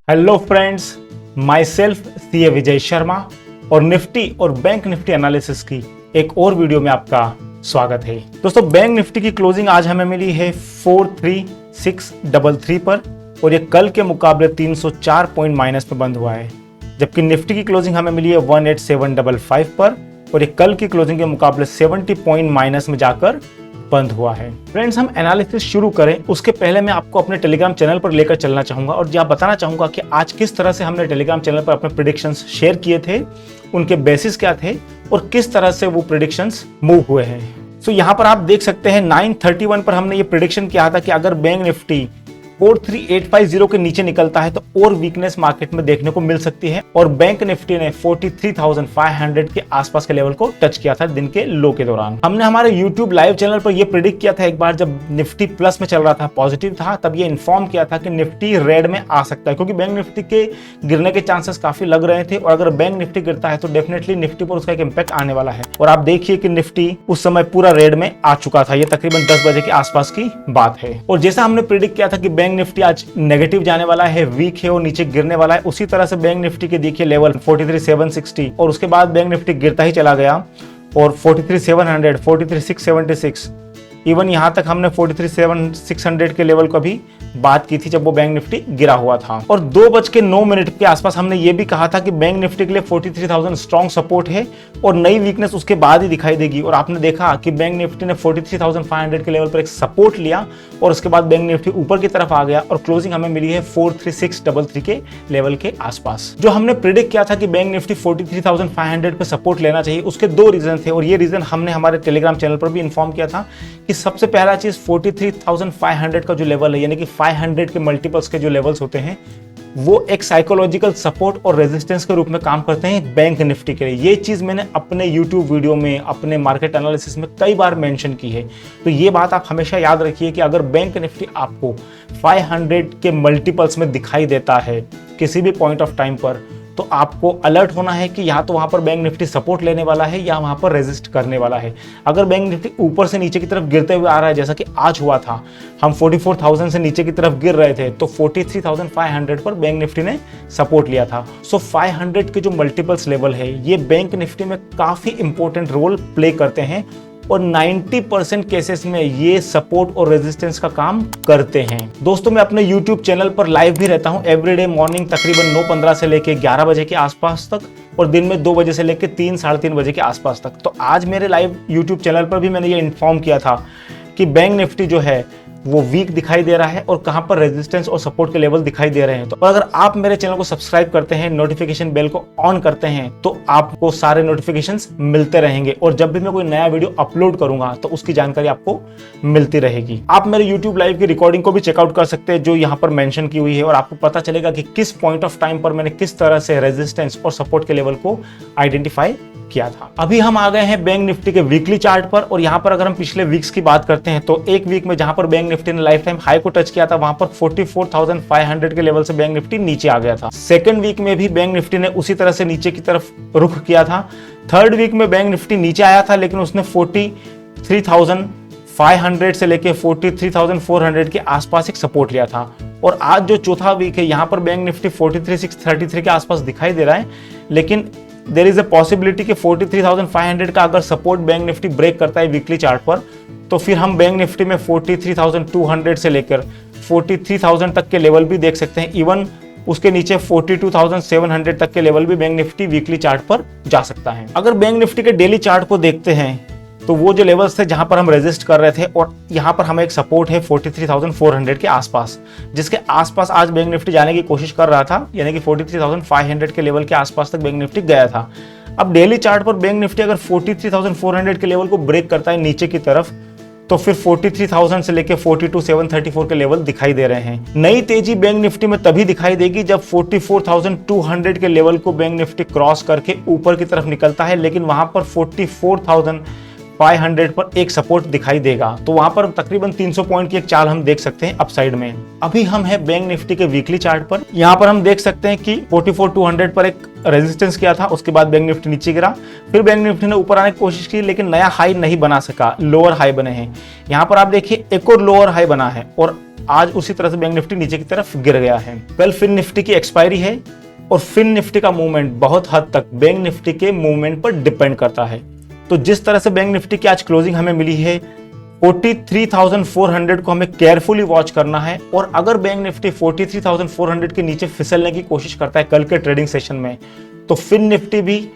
Hello friends, myself CA Vijay Sharma और Nifty और bank Nifty analysis की एक और वीडियो में आपका स्वागत है। दोस्तों, बैंक निफ्टी की क्लोजिंग आज हमें मिली है 43633 पर और ये कल के मुकाबले 304 पॉइंट माइनस में बंद हुआ है, जबकि निफ्टी की क्लोजिंग हमें मिली है 18755 पर और ये कल की क्लोजिंग के मुकाबले 70 पॉइंट माइनस में जाकर बंद हुआ है। फ्रेंड्स, हम एनालिसिस शुरू करें उसके पहले मैं आपको अपने टेलीग्राम चैनल पर लेकर चलना चाहूंगा और यह बताना चाहूंगा कि आज किस तरह से हमने टेलीग्राम चैनल पर अपने प्रेडिक्शंस शेयर किए थे, उनके बेसिस क्या थे और किस तरह से वो प्रेडिक्शंस मूव हुए हैं। सो यहाँ पर आप देख सकते हैं 931 पर हमने ये प्रेडिक्शन किया था कि अगर बैंक निफ्टी 43850 के नीचे निकलता है तो और वीकनेस मार्केट में देखने को मिल सकती है और बैंक निफ्टी ने 43,500 के आसपास के लेवल को टच किया था दिन के लो के दौरान। हमने हमारे YouTube लाइव चैनल पर यह प्रेडिक्ट किया था एक बार जब निफ्टी प्लस में चल रहा था, पॉजिटिव था, तब ये इन्फॉर्म किया था कि निफ्टी रेड में आ सकता है क्योंकि बैंक निफ्टी के गिरने के चांसेस काफी लग रहे थे और अगर बैंक निफ्टी गिरता है तो डेफिनेटली निफ्टी पर उसका एक इम्पैक्ट आने वाला है। और आप देखिए कि निफ्टी उस समय पूरा रेड में आ चुका था। ये तकरीबन 10 बजे के आसपास की बात है और जैसा हमने प्रेडिक्ट किया था कि बैंक निफ्टी आज नेगेटिव जाने वाला है, वीक है और नीचे गिरने वाला है, उसी तरह से बैंक निफ्टी के देखिए लेवल 43,760 और उसके बाद बैंक निफ्टी गिरता ही चला गया और 43,700, 43,676, इवन यहां तक हमने 43,600 के लेवल को भी बात की थी जब वो बैंक निफ्टी गिरा हुआ था। और 2:09 के आसपास हमने ये भी कहा था कि बैंक निफ्टी के लिए 43,000 स्ट्रॉन्ग सपोर्ट है और नई वीकनेस उसके बाद ही दिखाई देगी और आपने देखा कि बैंक निफ्टी ने 43,500 के लेवल पर एक सपोर्ट लिया और उसके बाद बैंक निफ्टी ऊपर की तरफ आ गया और क्लोजिंग हमें मिली है 43633 के लेवल के आसपास। जो हमने प्रेडिक्ट किया था कि बैंक निफ्टी 43,500 पे सपोर्ट लेना चाहिए, उसके दो रीजन थे और ये रीजन हमने हमारे टेलीग्राम चैनल पर भी इन्फॉर्म किया था कि सबसे पहला चीज 43,500 का जो लेवल है, यानी कि 500 के मल्टीपल्स के जो लेवल्स होते हैं, वो एक साइकोलॉजिकल सपोर्ट और रेजिस्टेंस के रूप में काम करते हैं बैंक निफ्टी के लिए। ये चीज मैंने अपने YouTube वीडियो में, अपने मार्केट एनालिसिस में कई बार मेंशन की है। तो ये बात आप हमेशा याद रखिए कि अगर बैंक निफ्टी आपको 500 के मल्टीपल्स में दिखाई देता है किसी भी पॉइंट ऑफ टाइम पर, तो आपको अलर्ट होना है कि या तो वहां पर बैंक निफ्टी सपोर्ट लेने वाला है या वहां पर रेजिस्ट करने वाला है। अगर बैंक निफ्टी ऊपर से नीचे की तरफ गिरते हुए आ रहा है, जैसा कि आज हुआ था, हम 44,000 से नीचे की तरफ गिर रहे थे तो 43,500 पर बैंक निफ्टी ने सपोर्ट लिया था। सो 500 के जो मल्टीपल्स लेवल है ये बैंक निफ्टी में काफी इंपॉर्टेंट रोल प्ले करते हैं और 90% केसेस में ये सपोर्ट और रेजिस्टेंस का काम करते हैं। दोस्तों, मैं अपने YouTube चैनल पर लाइव भी रहता हूं एवरीडे मॉर्निंग तकरीबन 9:15 से लेके 11 बजे के आसपास तक और दिन में 2 बजे से लेके 3 साढ़े 3 बजे के आसपास तक। तो आज मेरे लाइव YouTube चैनल पर भी मैंने ये इन्फॉर्म किया था कि बैंक निफ्टी जो है वो वीक दिखाई दे रहा है और कहां पर रेजिस्टेंस और सपोर्ट के लेवल दिखाई दे रहे हैं। तो अगर आप मेरे चैनल को सब्सक्राइब करते हैं, नोटिफिकेशन बेल को ऑन करते हैं, तो आपको सारे नोटिफिकेशंस मिलते रहेंगे और जब भी मैं कोई नया वीडियो अपलोड करूंगा तो उसकी जानकारी आपको मिलती रहेगी। आप मेरे YouTube लाइव की रिकॉर्डिंग को भी चेकआउट कर सकते हैं जो यहाँ पर मेंशन की हुई है और आपको पता चलेगा कि किस पॉइंट ऑफ टाइम पर मैंने किस तरह से रेजिस्टेंस और सपोर्ट के लेवल को आइडेंटिफाई किया था। अभी हम आ गए हैं बैंक निफ्टी के वीकली चार्ट पर और यहाँ पर अगर हम पिछले वीक्स की बात करते हैं तो एक वीक में जहां पर बैंक निफ्टी ने लाइफ टाइम हाई को टच किया था वहां पर 44,500 के लेवल से बैंक निफ्टी नीचे आ गया था। सेकंड वीक में भी बैंक निफ्टी ने उसी तरह से नीचे की तरफ रुख किया था। थर्ड वीक में बैंक निफ्टी नीचे आया था लेकिन उसने 43,500 से लेके 43,400 के आसपास एक सपोर्ट लिया था और आज जो चौथा वीक है यहाँ पर बैंक निफ्टी 43,633 के आसपास दिखाई दे रहा है, लेकिन देयर इज अ पॉसिबिलिटी कि 43,500 का अगर सपोर्ट बैंक निफ्टी ब्रेक करता है वीकली चार्ट पर तो फिर हम बैंक निफ्टी में 43,200 से लेकर 43,000 तक के लेवल भी देख सकते हैं। इवन उसके नीचे 42,700 तक के लेवल भी बैंक निफ्टी वीकली चार्ट पर जा सकता है। अगर बैंक निफ्टी के डेली चार्ट को देखते हैं तो वो जो लेवल्स थे जहां पर हम रेजिस्ट कर रहे थे और यहाँ पर हमें एक सपोर्ट है 43,400 के आसपास, जिसके आसपास आज बैंक निफ्टी जाने की कोशिश कर रहा था, यानी कि 43,500 के लेवल के आसपास तक बैंक निफ्टी गया था। अब डेली चार्ट पर बैंक निफ्टी अगर 43,400 के लेवल को ब्रेक करता है नीचे की तरफ तो फिर 43,000 से लेकर 42,734 के लेवल दिखाई दे रहे हैं। नई तेजी बैंक निफ्टी में तभी दिखाई देगी जब 44,200 के लेवल को बैंक निफ्टी क्रॉस करके ऊपर की तरफ निकलता है, लेकिन वहां पर 44,500 पर एक सपोर्ट दिखाई देगा तो वहां पर तकरीबन 300 पॉइंट की एक चाल हम देख सकते हैं अपसाइड में। अभी हम हैं बैंक निफ्टी के वीकली चार्ट पर। यहाँ पर हम देख सकते हैं कि 44,200 पर एक रेजिस्टेंस किया था, उसके बाद बैंक निफ्टी नीचे गिरा, फिर बैंक निफ्टी ने ऊपर आने की कोशिश की लेकिन नया हाई नहीं बना सका, लोअर हाई बने हैं। यहाँ पर आप देखिए एक और लोअर हाई बना है और आज उसी तरह से बैंक निफ्टी नीचे की तरफ गिर गया है। कल फिन निफ्टी की एक्सपायरी है और फिन निफ्टी का मूवमेंट बहुत हद तक बैंक निफ्टी के मूवमेंट पर डिपेंड करता है। तो जिस तरह से बैंक निफ्टी की आज क्लोजिंग हमें मिली है 43,400 को हमें केयरफुली वॉच करना है, और अगर बैंक निफ्टी 43,400 के नीचे फिसलने की कोशिश करता है कल के ट्रेडिंग सेशन में, तो फिन निफ्टी भी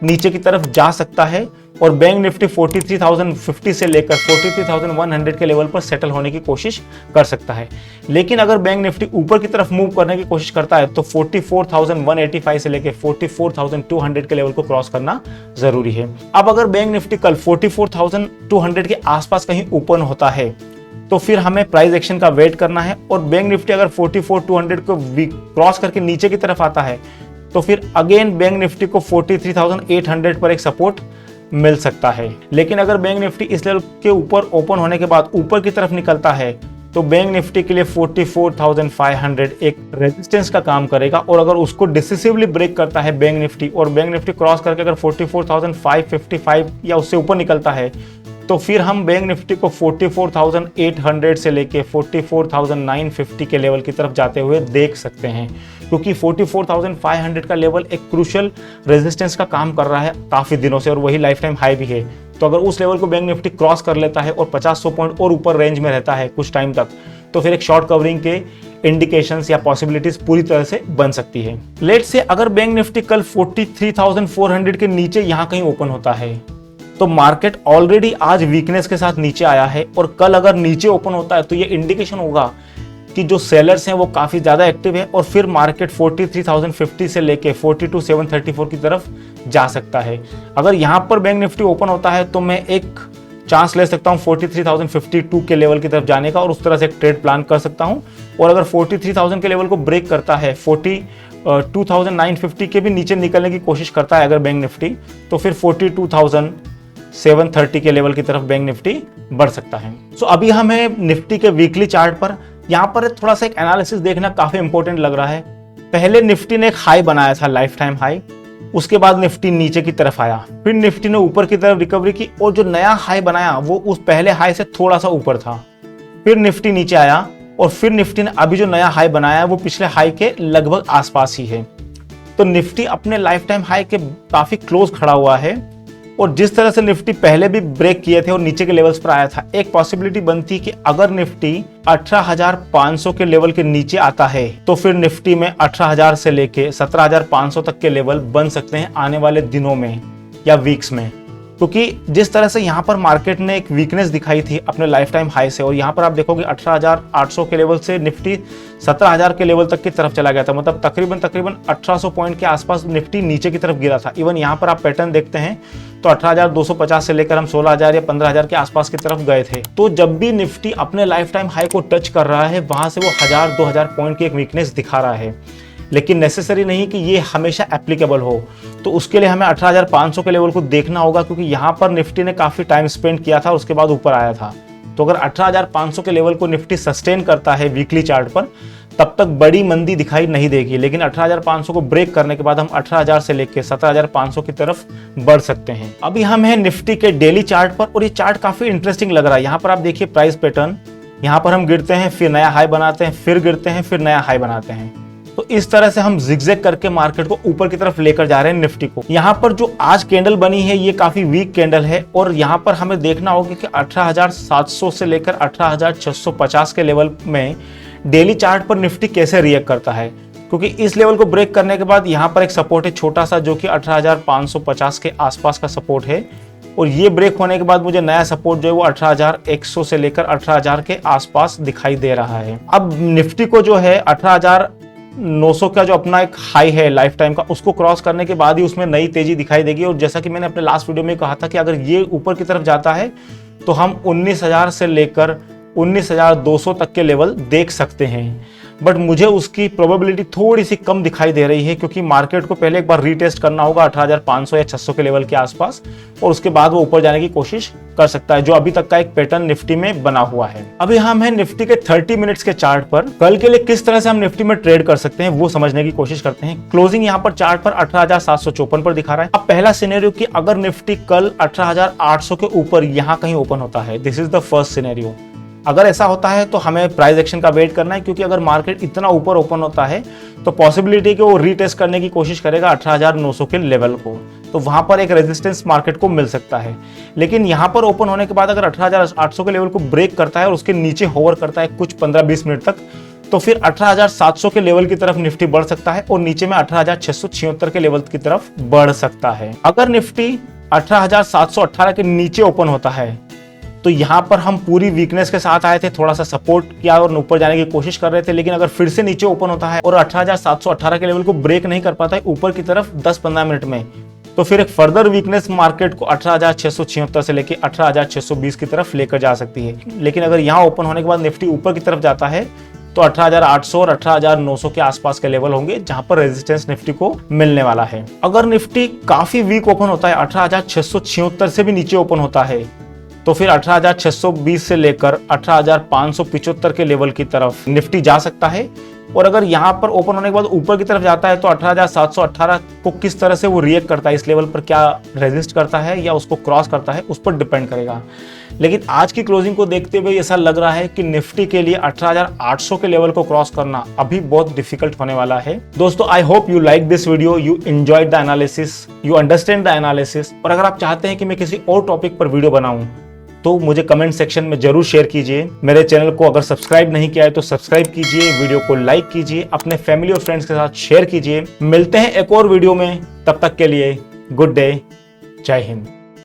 नीचे की तरफ जा सकता है और बैंक निफ्टी 43,050 से लेकर 43,100 के लेवल पर सेटल होने की कोशिश कर सकता है। लेकिन अगर बैंक निफ्टी ऊपर की तरफ मूव करने की कोशिश करता है तो 44,185 से लेकर 44,200 के लेवल को क्रॉस करना जरूरी है। अब अगर बैंक निफ्टी कल 44,200 के आसपास कहीं ओपन होता है तो फिर हमें प्राइस एक्शन का वेट करना है, और बैंक निफ्टी अगर 44,200 को क्रॉस करके नीचे की तरफ आता है तो फिर अगेन बैंक निफ्टी को 43,800 पर एक सपोर्ट मिल सकता है। लेकिन अगर बैंक निफ्टी इस लेवल के ऊपर ओपन होने के बाद ऊपर की तरफ निकलता है तो बैंक निफ्टी के लिए 44,500 एक रेजिस्टेंस का काम करेगा, और अगर उसको डिसिसिवली ब्रेक करता है बैंक निफ्टी और बैंक निफ्टी क्रॉस करके अगर 44,555 या उससे ऊपर निकलता है तो फिर हम बैंक निफ्टी को 44,800 से लेके 44,950 के लेवल की तरफ जाते हुए देख सकते हैं, क्योंकि 44,500 का लेवल एक क्रूशियल रेजिस्टेंस का काम कर रहा है काफ़ी दिनों से, और वही लाइफ टाइम हाई भी है। तो अगर उस लेवल को बैंक निफ्टी क्रॉस कर लेता है और 50-100 पॉइंट और ऊपर रेंज में रहता है कुछ टाइम तक, तो फिर एक शॉर्ट कवरिंग के इंडिकेशंस या पॉसिबिलिटीज पूरी तरह से बन सकती है। लेट्स से अगर बैंक निफ्टी कल 43,400 के नीचे यहाँ कहीं ओपन होता है तो मार्केट ऑलरेडी आज वीकनेस के साथ नीचे आया है, और कल अगर नीचे ओपन होता है तो ये इंडिकेशन होगा कि जो सेलर्स हैं वो काफ़ी ज़्यादा एक्टिव है, और फिर मार्केट 43,050 से लेके 42,734 की तरफ जा सकता है। अगर यहाँ पर बैंक निफ्टी ओपन होता है तो मैं एक चांस ले सकता हूँ 43,052 के लेवल की तरफ जाने का, और उस तरह से एक ट्रेड प्लान कर सकता हूँ। और अगर 43,000 के लेवल को ब्रेक करता है, 42,950 के भी नीचे निकलने की कोशिश करता है अगर बैंक निफ्टी, तो फिर 42,730 के लेवल की तरफ बैंक निफ्टी बढ़ सकता है। सो अभी हमें निफ्टी के वीकली चार्ट पर यहाँ पर थोड़ा सा एक एनालिसिस देखना काफी इंपॉर्टेंट लग रहा है। पहले निफ्टी ने एक हाई बनाया था, लाइफ टाइम हाई, उसके बाद निफ्टी नीचे की तरफ आया, फिर निफ्टी ने ऊपर की तरफ रिकवरी की और जो नया हाई बनाया वो उस पहले हाई से थोड़ा सा ऊपर था, फिर निफ्टी नीचे आया, और फिर निफ्टी ने अभी जो नया हाई बनाया वो पिछले हाई के लगभग आसपास ही है। तो निफ्टी अपने लाइफ टाइम हाई के काफी क्लोज खड़ा हुआ है, और जिस तरह से निफ्टी पहले भी ब्रेक किए थे और नीचे के लेवल्स पर आया था, एक पॉसिबिलिटी बनती कि अगर निफ्टी 18,500 के लेवल के नीचे आता है तो फिर निफ्टी में 18,000 से लेके 17,500 तक के लेवल बन सकते हैं आने वाले दिनों में या वीक्स में, क्योंकि जिस तरह से यहाँ पर मार्केट ने एक वीकनेस दिखाई थी अपने लाइफ टाइम हाई से, और यहाँ पर आप देखोगे 18,800 के लेवल से निफ्टी 17,000 के लेवल तक की तरफ चला गया था, मतलब तकरीबन 1800 पॉइंट के आसपास निफ्टी नीचे की तरफ गिरा था। इवन यहाँ पर आप पैटर्न देखते हैं तो 18,250 से लेकर हम 16,000 या 15,000 के आसपास की तरफ गए थे। तो जब भी निफ्टी अपने लाइफ टाइम हाई को टच कर रहा है वहां से वो 1,000-2,000 पॉइंट की एक वीकनेस दिखा रहा है, लेकिन नेसेसरी नहीं कि ये हमेशा एप्लीकेबल हो। तो उसके लिए हमें 18,500 के लेवल को देखना होगा, क्योंकि यहाँ पर निफ्टी ने काफ़ी टाइम स्पेंड किया था, उसके बाद ऊपर आया था। तो अगर 18,500 के लेवल को निफ्टी सस्टेन करता है वीकली चार्ट पर, तब तक बड़ी मंदी दिखाई नहीं देगी, लेकिन 18,500 को ब्रेक करने के बाद हम 18,000 से लेकर 17,500 की तरफ बढ़ सकते हैं। अभी हम हैं निफ्टी के डेली चार्ट पर, और ये चार्ट काफ़ी इंटरेस्टिंग लग रहा है। यहाँ पर आप देखिए प्राइस पैटर्न, यहाँ पर हम गिरते हैं, फिर नया हाई बनाते हैं, फिर गिरते हैं, फिर नया हाई बनाते हैं। तो इस तरह से हम जिगजैग करके मार्केट को ऊपर की तरफ लेकर जा रहे हैं निफ्टी को। यहाँ पर जो आज कैंडल बनी है ये काफी वीक कैंडल है, और यहाँ पर हमें देखना होगा कि 18,700 से लेकर 18,650 के लेवल में डेली चार्ट पर निफ्टी कैसे रिएक्ट करता है, क्योंकि इस लेवल को ब्रेक करने के बाद यहाँ पर एक सपोर्ट है छोटा सा, जो कि 18,550 के आसपास का सपोर्ट है, और ये ब्रेक होने के बाद मुझे नया सपोर्ट जो है वो 18,100 से लेकर 18,000 के आसपास दिखाई दे रहा है। अब निफ्टी को जो है 18,900 का जो अपना एक हाई है लाइफ टाइम का, उसको क्रॉस करने के बाद ही उसमें नई तेजी दिखाई देगी। और जैसा कि मैंने अपने लास्ट वीडियो में कहा था कि अगर ये ऊपर की तरफ जाता है तो हम 19,000 से लेकर 19,200 तक के लेवल देख सकते हैं, बट मुझे उसकी प्रोबेबिलिटी थोड़ी सी कम दिखाई दे रही है, क्योंकि मार्केट को पहले एक बार रीटेस्ट करना होगा 18,500 या 600 के लेवल के आसपास, और उसके बाद वो ऊपर जाने की कोशिश कर सकता है, जो अभी तक का एक पैटर्न निफ्टी में बना हुआ है। अभी हम हैं निफ्टी के 30 मिनट्स के चार्ट पर। कल के लिए किस तरह से हम निफ्टी में ट्रेड कर सकते हैं वो समझने की कोशिश करते हैं। क्लोजिंग यहाँ पर चार्ट पर 18,754 पर दिखा रहा है। अब पहला सिनेरियो कि अगर निफ्टी कल 18,800 के ऊपर यहाँ कहीं ओपन होता है, this is the first scenario. अगर ऐसा होता है तो हमें प्राइस एक्शन का वेट करना है, क्योंकि अगर मार्केट इतना ऊपर ओपन होता है तो पॉसिबिलिटी कि वो रीटेस्ट करने की कोशिश करेगा 18,900 के लेवल को, तो वहां पर एक रेजिस्टेंस मार्केट को मिल सकता है। लेकिन यहां पर ओपन होने के बाद अगर 18,800 के लेवल को ब्रेक करता है और उसके नीचे होवर करता है कुछ 15-20 मिनट तक, तो फिर 18,700 के लेवल की तरफ निफ्टी बढ़ सकता है और नीचे में 18,676 के लेवल की तरफ बढ़ सकता है। अगर निफ्टी 18,718 के नीचे ओपन होता है तो यहां पर हम पूरी वीकनेस के साथ आए थे, थोड़ा सा सपोर्ट किया और ऊपर जाने की कोशिश कर रहे थे, लेकिन अगर फिर से नीचे ओपन होता है और 18,718 के लेवल को ब्रेक नहीं कर पाता है ऊपर की तरफ 10-15 मिनट में, तो फिर एक फर्दर वीकनेस मार्केट को 18,676 से लेकर 18,620 की तरफ लेकर जा सकती है। लेकिन अगर यहां ओपन होने के बाद निफ्टी ऊपर की तरफ जाता है तो 18,800 और 18,900 के आसपास के लेवल होंगे जहां पर रेजिस्टेंस निफ्टी को मिलने वाला है। अगर निफ्टी काफी वीक ओपन होता है, 18,676 से भी नीचे ओपन होता है, तो फिर 18,620 से लेकर 18,575 के लेवल की तरफ निफ्टी जा सकता है। और अगर यहां पर ओपन होने के बाद ऊपर की तरफ जाता है तो 18,718 को किस तरह से वो रिएक्ट करता है, इस लेवल पर क्या रेजिस्ट करता है या उसको क्रॉस करता है, उस पर डिपेंड करेगा। लेकिन आज की क्लोजिंग को देखते हुए ऐसा लग रहा है कि निफ्टी के लिए 18,800 के लेवल को क्रॉस करना अभी बहुत डिफिकल्ट होने वाला है। दोस्तों, I hope you like this video, you enjoyed the analysis, you understand the analysis. और अगर आप चाहते हैं कि मैं किसी और टॉपिक पर वीडियो बनाऊं तो मुझे कमेंट सेक्शन में जरूर शेयर कीजिए। मेरे चैनल को अगर सब्सक्राइब नहीं किया है तो सब्सक्राइब कीजिए, वीडियो को लाइक कीजिए, अपने फैमिली और फ्रेंड्स के साथ शेयर कीजिए। मिलते हैं एक और वीडियो में, तब तक के लिए गुड डे, जय हिंद।